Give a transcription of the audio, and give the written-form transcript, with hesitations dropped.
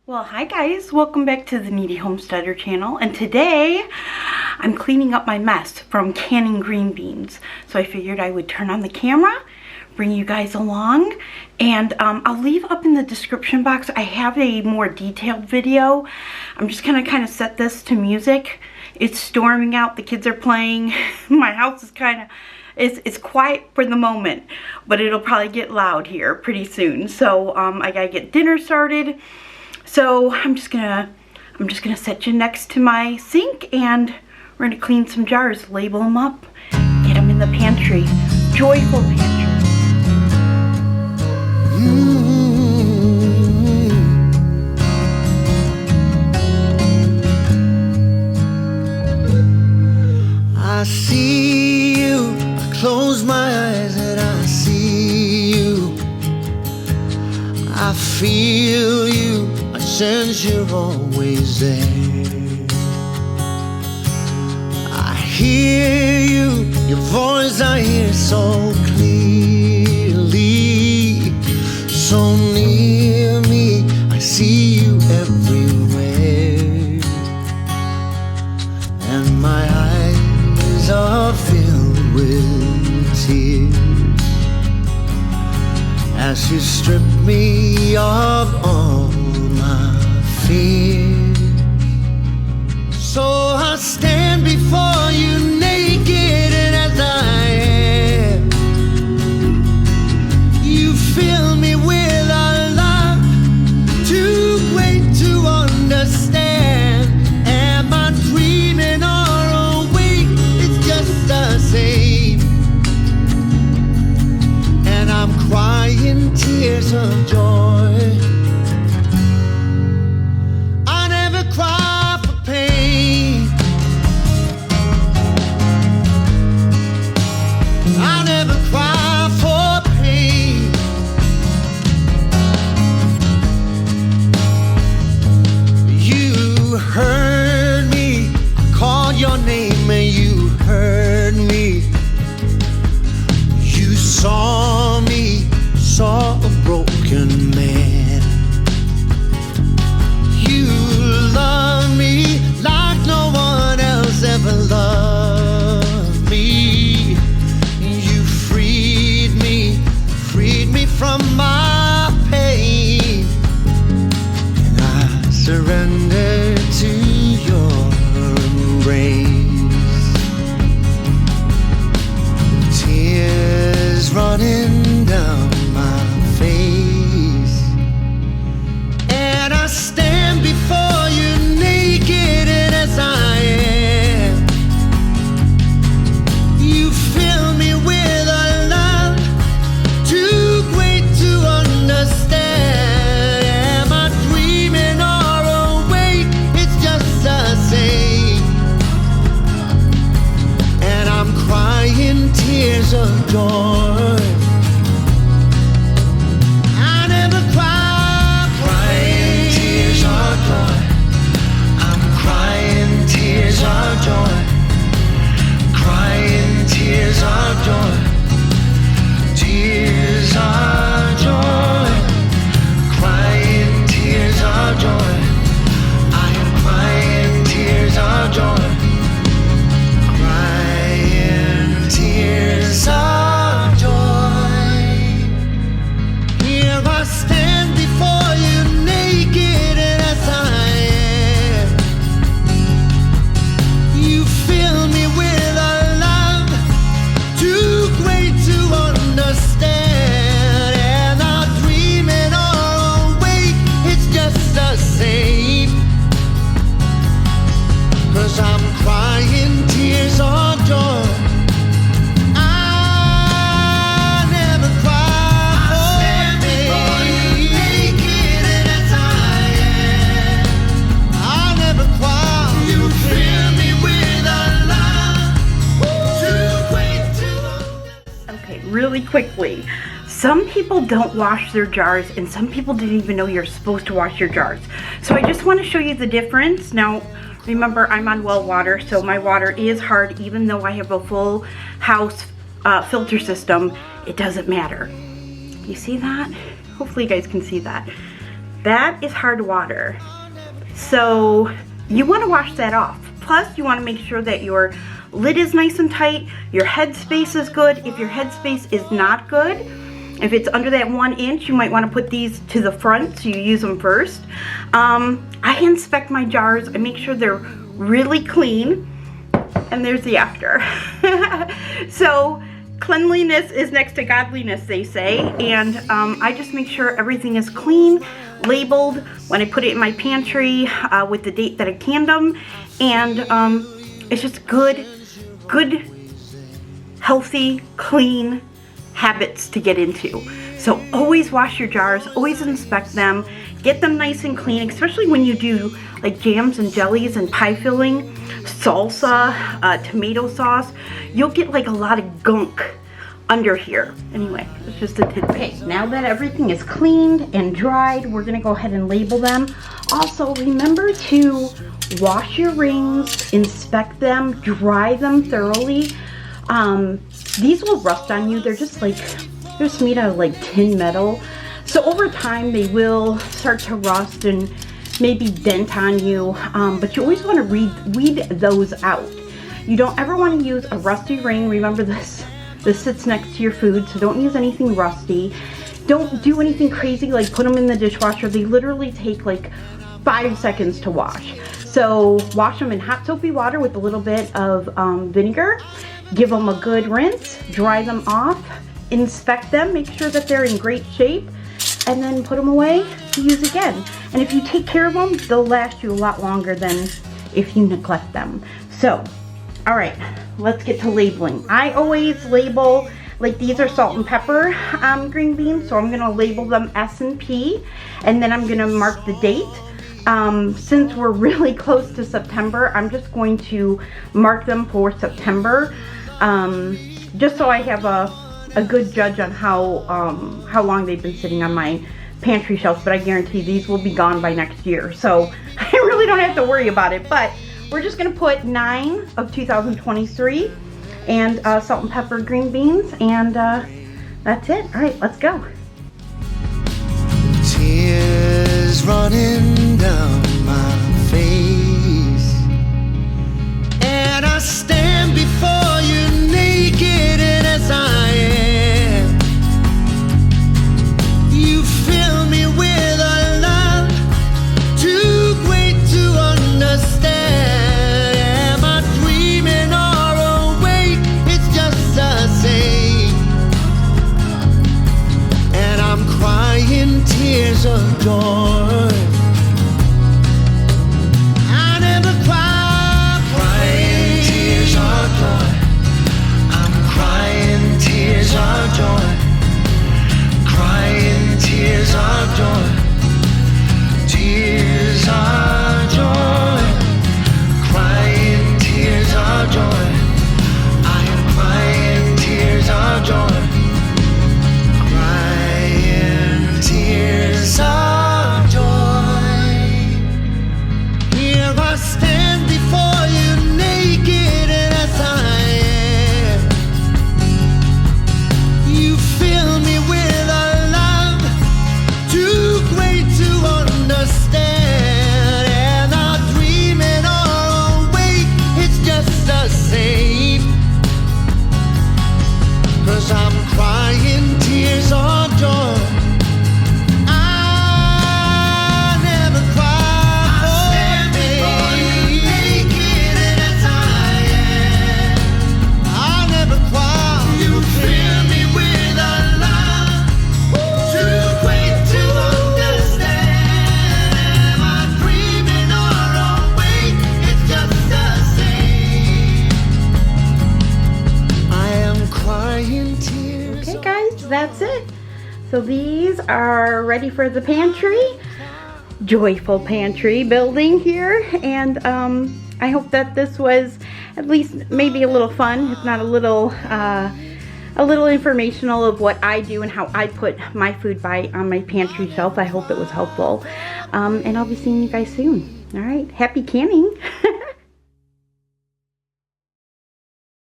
Well, hi guys, welcome back to the Kneady Homesteader Channel, and today I'm cleaning up my mess from canning green beans. So I figured I would turn on the camera, bring you guys along, and I'll leave up in the description box. I have a more detailed video. I'm just gonna kind of set this to music. It's storming out, the kids are playing, my house is kind of, it's quiet for the moment, but it'll probably get loud here pretty soon. So I gotta get dinner started. So I'm just gonna set you next to my sink, and we're gonna clean some jars, label them up, get them in the pantry. Joyful pantry. I see you, I close my eyes and I see you. I feel you, I sense you're always there. I hear you, your voice I hear so clearly. So near me, I see you everywhere. And my eyes are filled with tears as you strip me of all my fears. So I stand before you naked, and as I am, you fill me with a love too great to understand. Am I dreaming or awake? It's just the same. And I'm crying tears of joy. I never cry for pain. I never cry for pain. You heard me, I called your name and you heard me. You saw me, saw a broken man. You love me like no one else ever loved me. You freed me from my pain, and I surrender to your embrace. Tears running down my face, and I stand before you naked, and as I am, you fill me with a love too great to understand. Am I dreaming or awake? It's just the same. And I'm crying tears of joy. I never cry, crying tears of joy. I'm crying tears of joy. Crying tears of joy. Tears of joy. Crying tears of joy. I am crying tears of joy. Crying tears of joy. Here I stand before you naked, and as I am, you fill me with a love too great to understand. Am I dreaming or awake? It's just the same. 'Cause I'm crying tears of joy. I never cry for pain. Naked, and as I am, I never cry. You fill me with a love too great to understand. Okay, really quickly. Some people don't wash their jars, and some people didn't even know you're supposed to wash your jars. So I just want to show you the difference. Now, remember, I'm on well water, so my water is hard. Even though I have a full house filter system, it doesn't matter. You see that? Hopefully you guys can see that. that is hard water. So you want to wash that off. Plus, you want to make sure that your lid is nice and tight, your headspace is good. If your headspace is not good, if it's under that 1 inch, you might want to put these to the front so you use them first. I inspect my jars. I make sure they're really clean. And there's the after. So cleanliness is next to godliness, they say. And I just make sure everything is clean, labeled when I put it in my pantry with the date that I canned them. And it's just good, healthy, clean habits to get into. So always wash your jars, always inspect them, get them nice and clean, especially when you do like jams and jellies and pie filling, salsa, tomato sauce. You'll get like a lot of gunk under here. Anyway, it's just a tidbit. Okay, now that everything is cleaned and dried, we're gonna go ahead and label them. Also, remember to wash your rings, inspect them, dry them thoroughly. These will rust on you. They're just made out of like tin metal. So over time they will start to rust and maybe dent on you. But you always want to weed those out. You don't ever want to use a rusty ring. Remember this sits next to your food, so don't use anything rusty. Don't do anything crazy like put them in the dishwasher. They literally take like 5 seconds to wash. So wash them in hot soapy water with a little bit of vinegar. Give them a good rinse, dry them off, inspect them, make sure that they're in great shape, and then put them away to use again. And if you take care of them, they'll last you a lot longer than if you neglect them. So, all right, let's get to labeling. I always label, like these are salt and pepper green beans, so I'm gonna label them S and P, and then I'm gonna mark the date. Since we're really close to September, I'm just going to mark them for September, just so I have a good judge on how long they've been sitting on my pantry shelf. But I guarantee these will be gone by next year, so I really don't have to worry about it. But we're just going to put 9 of 2023 and salt and pepper green beans, and that's it. All right, let's go. Tears running down my face, and I stand before you naked and as I am. You fill me with a love too great to understand. Am I dreaming or awake? It's just the same. And I'm crying tears of joy. I never cry, crying tears of joy. I'm crying tears of joy, crying tears of joy, tears of joy, crying tears of joy. I am crying tears of joy, crying tears of joy. Here I stand before you naked and as I am. You fill me with a love too great to understand. And I'm dreaming or awake, it's just the same. 'Cause I'm crying tears of joy. I never cry for me. Naked and as I am. I never cry. You fill me with a love too great to understand. Am I dreaming or awake? It's just the same. I am crying tears. Okay guys, that's it. So these are ready for the pantry, joyful pantry building here. And I hope that this was at least maybe a little fun, if not a little informational of what I do and how I put my food on my pantry shelf. I hope it was helpful. And I'll be seeing you guys soon. All right, happy canning.